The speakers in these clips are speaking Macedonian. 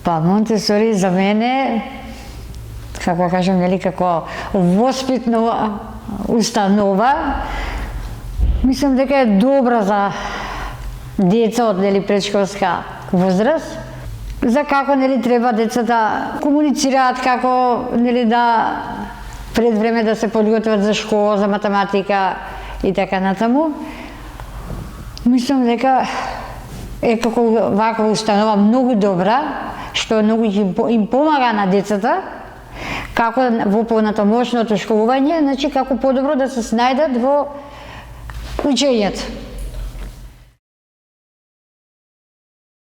Па Монтесори за мене, како кажам, нели, како воспитна установа, мислам дека е добра за деца од, нели, предшколска возраст, за како, нели, треба децата комуницираат, како, нели, да пред време да се подготват за школа, за математика и така натаму. Мислам дека е како ваква установа многу добра, што многу им помага на децата, како во понатамошното школување, значи како подобро да се снајдат во учењето.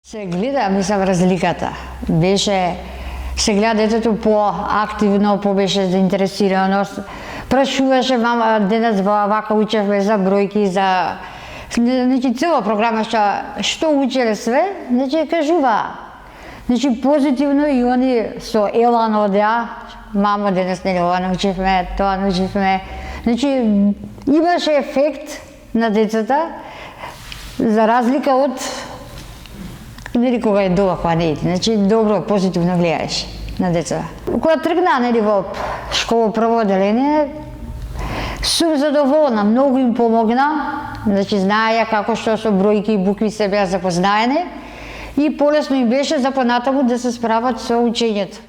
Се гледа, мислам, разликата. Се гледа детето по-активно, беше заинтересирано. Прашуваше мама, денес вака учевме за бројки, за... Значи, цела програма што учеле све, значи, кажува. Значи, позитивно и они со елан одеа, мамо, денес не ова научивме, тоа научивме. Значи, имаше ефект на децата, за разлика од нели кога е дома, кога не иде. Значи, добро, позитивно гледаеш на децата. Кога тргна, нели, во школа прво оделение, сум задоволна, многу им помогна, значи знаеја како што со бројки и букви се беа запознаени и полесно им беше за понатаму да се справат со учењето.